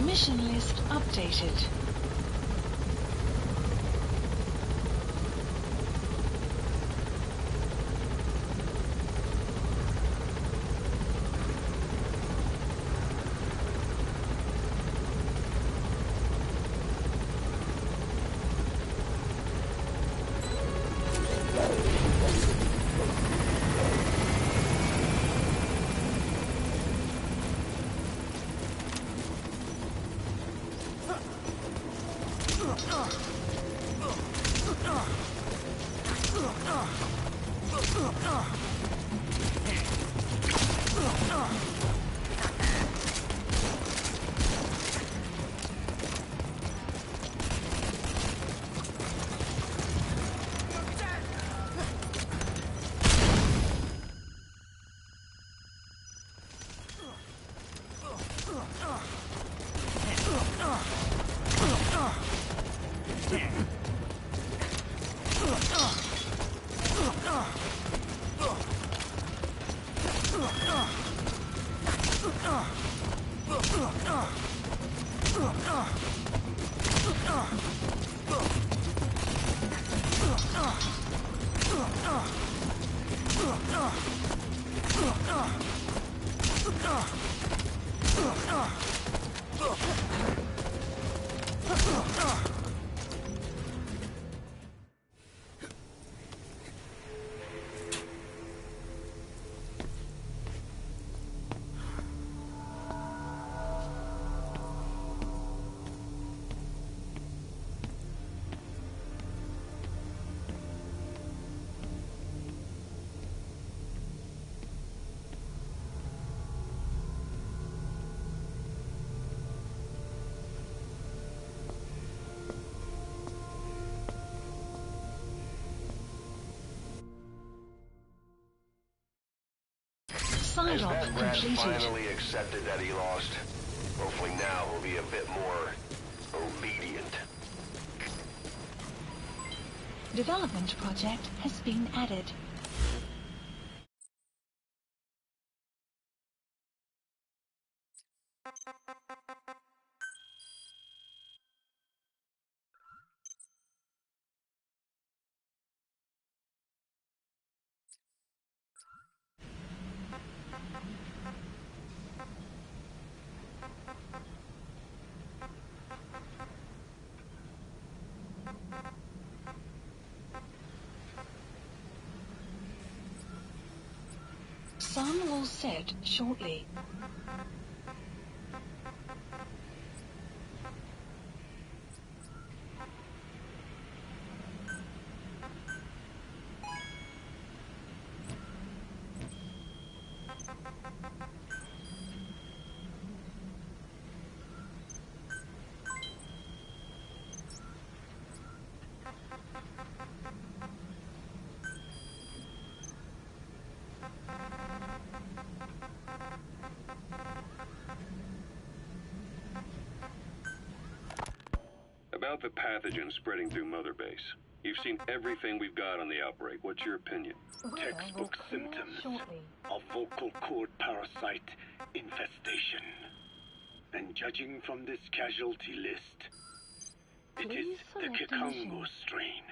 Mission list updated. Has that rat finally accepted that he lost? Hopefully now he'll be a bit more obedient. Development project has been added. Sun will set shortly. About the pathogen spreading through Mother Base. You've seen everything we've got on the outbreak. What's your opinion? Textbook symptoms of vocal cord parasite infestation. And judging from this casualty list, it is the Kikongo strain,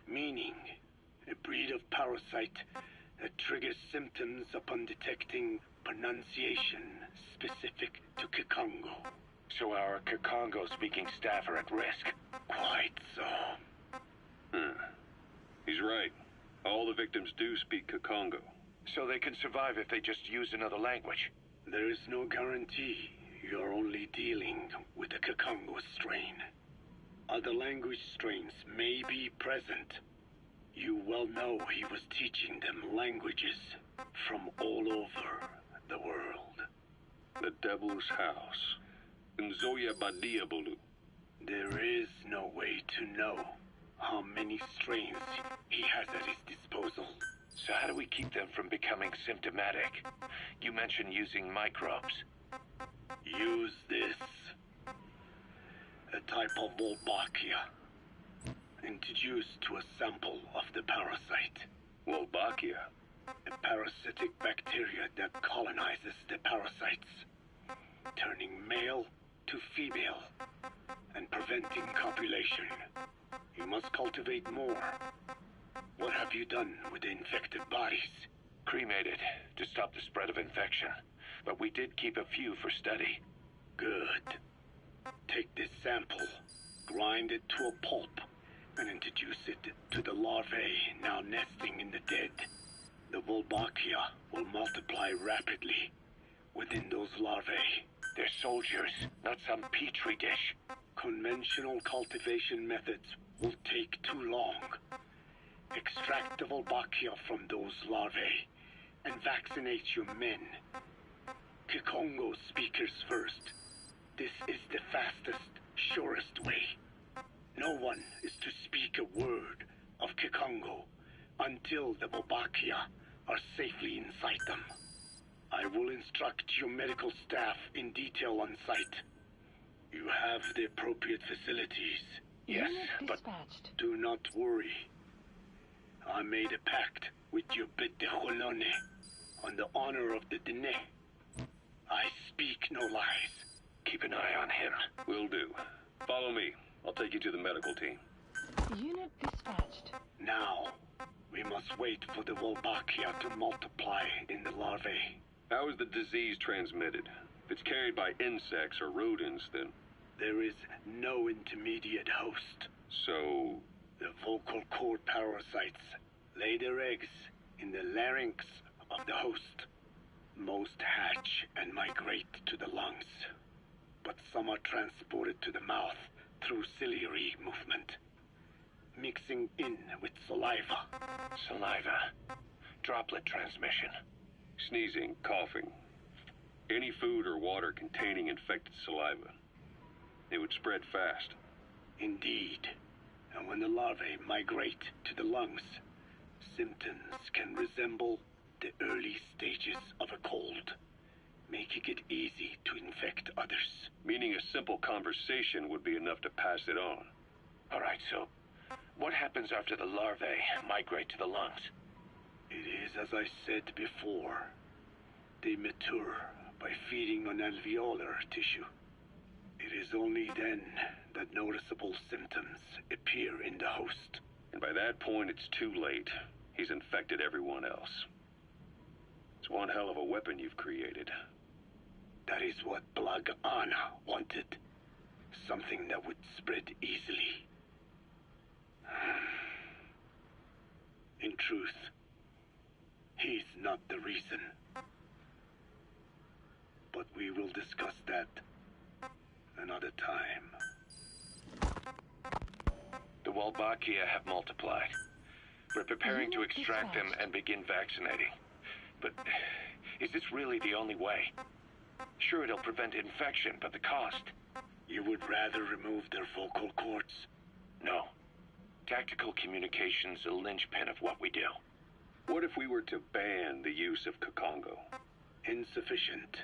meaning a breed of parasite that triggers symptoms upon detecting pronunciation specific to Kikongo. So our Kikongo-speaking staff are at risk. Quite so. He's right. All the victims do speak Kikongo. So they can survive if they just use another language. There is no guarantee. You're only dealing with the Kikongo strain. Other language strains may be present. You well know he was teaching them languages from all over the world. The Devil's House. Nzoya Badia Bulu. There is no way to know how many strains he has at his disposal. So how do we keep them from becoming symptomatic? You mentioned using microbes. Use this. A type of Wolbachia. Introduced to a sample of the parasite. Wolbachia? A parasitic bacteria that colonizes the parasites, turning male to female and preventing copulation. You must cultivate more. What have you done with the infected bodies? Cremated to stop the spread of infection, but we did keep a few for study. Good. Take this sample, grind it to a pulp, and introduce it to the larvae now nesting in the dead. The Wolbachia will multiply rapidly within those larvae. They're soldiers, not some petri dish. Conventional cultivation methods will take too long. Extract the Wolbachia from those larvae and vaccinate your men. Kikongo speakers first. This is the fastest, surest way. No one is to speak a word of Kikongo until the Wolbachia are safely inside them. I will instruct your medical staff in detail on site. You have the appropriate facilities. Yes, but Dispatched. Do not worry. I made a pact with your Bete Holone on the honor of the Dene. I speak no lies. keep an eye on him. Will do. Follow me. I'll take you to the medical team. Unit dispatched. Now, we must wait for the Wolbachia to multiply in the larvae. How is the disease transmitted? If it's carried by insects or rodents, then... There is no intermediate host. So... The vocal cord parasites lay their eggs in the larynx of the host. Most hatch and migrate to the lungs, but some are transported to the mouth through ciliary movement, mixing in with saliva. Saliva. Droplet transmission. Sneezing, coughing. Any food or water containing infected saliva. It would spread fast. Indeed. And when the larvae migrate to the lungs, symptoms can resemble the early stages of a cold, making it easy to infect others. Meaning a simple conversation would be enough to pass it on. All right, so what happens after the larvae migrate to the lungs? It is as I said before. They mature by feeding on alveolar tissue. It is only then that noticeable symptoms appear in the host. And by that point, it's too late. He's infected everyone else. It's one hell of a weapon you've created. That is what Blag Ana wanted. Something that would spread easily. In truth, he's not the reason. But we will discuss that another time. The Wolbachia have multiplied. We're preparing to extract them and begin vaccinating. But is this really the only way? Sure, it'll prevent infection, but the cost? You would rather remove their vocal cords? No. Tactical communication's a linchpin of what we do. What if we were to ban the use of Kakongo? Insufficient.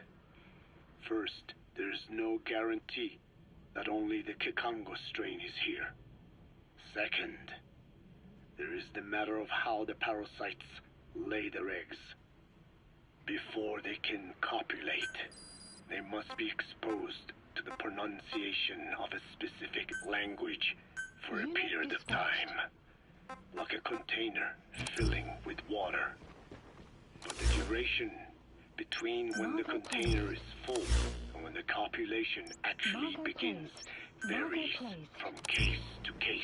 First, there's no guarantee that only the Kikongo strain is here. Second, there is the matter of how the parasites lay their eggs. Before they can copulate, they must be exposed to the pronunciation of a specific language for a period of time, like a container filling with water. But the duration between when the container is full and when the copulation actually begins varies from case to case.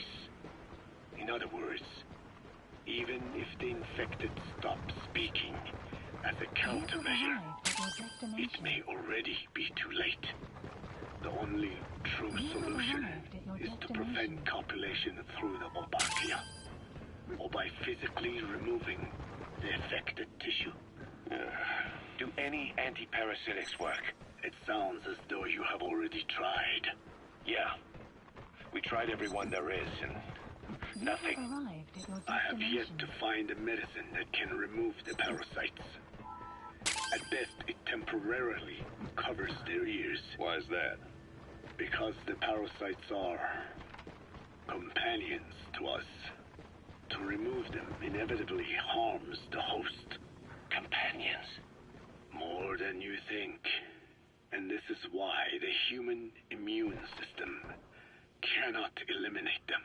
In other words, even if the infected stop speaking as a countermeasure, it may already be too late. The only true solution is to prevent copulation through the Wolbachia, or by physically removing the affected tissue. Do any antiparasitics work? It sounds as though you have already tried. Yeah. We tried every one there is, and nothing. I have yet to find a medicine that can remove the parasites. At best, it temporarily covers their ears. Why is that? Because the parasites are companions to us. To remove them inevitably harms the host. Companions? More than you think. And this is why the human immune system cannot eliminate them.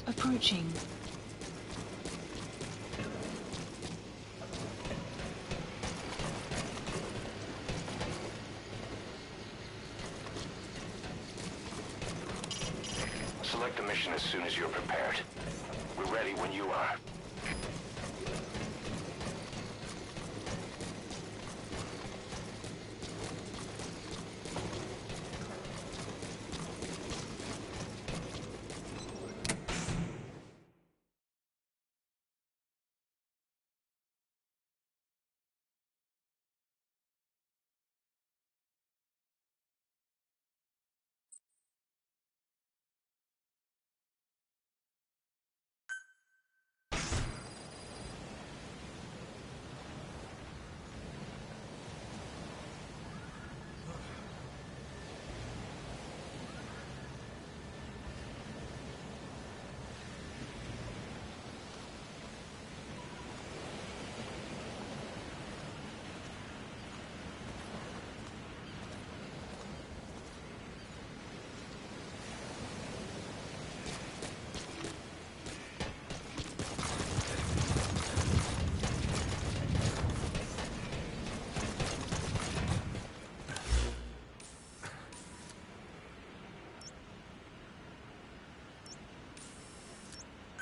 Approaching. Select a mission as soon as you're prepared. We're ready when you are.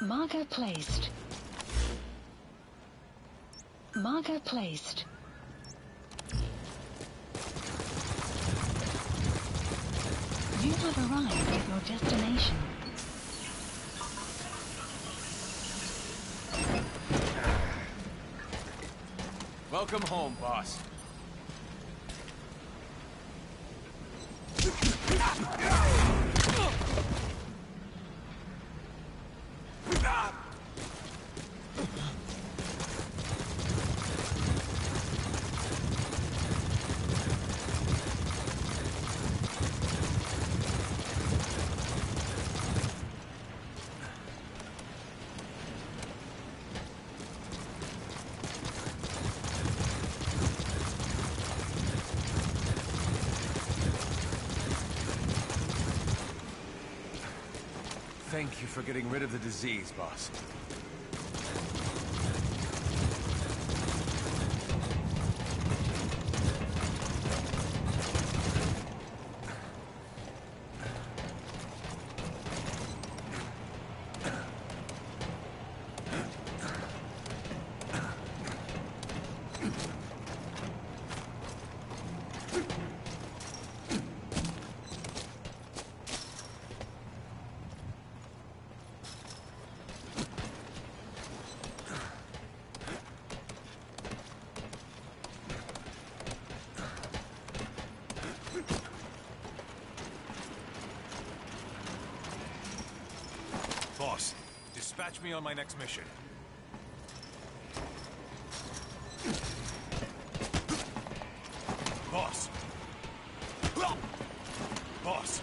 Marker placed. Marker placed. You have arrived at your destination. Welcome home, boss. Thank you for getting rid of the disease, boss. Boss, dispatch me on my next mission. Boss. Boss.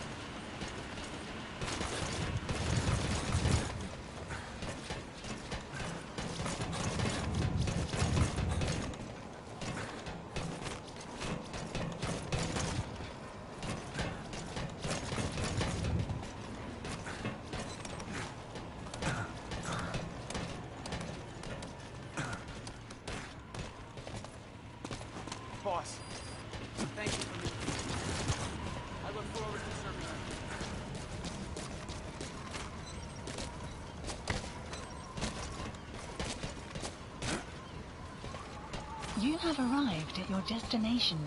Boss, thank you for me. I look forward to serving you. You have arrived at your destination.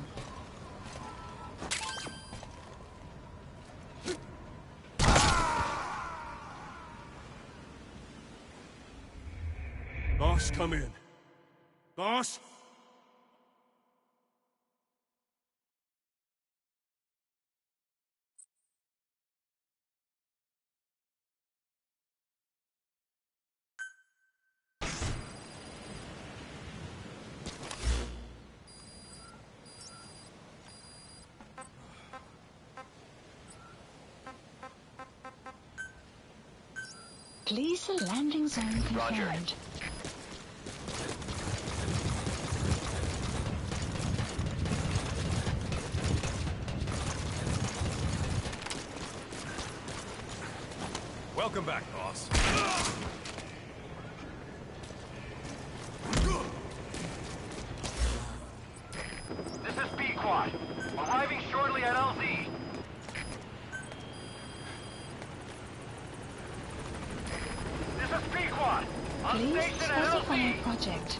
Boss, come in. Boss? Please, the landing zone confirmed. Roger. Welcome back, boss. This is B-Quad. Arriving shortly at LZ. This is B-Quad. On Please station at specify LZ. a project.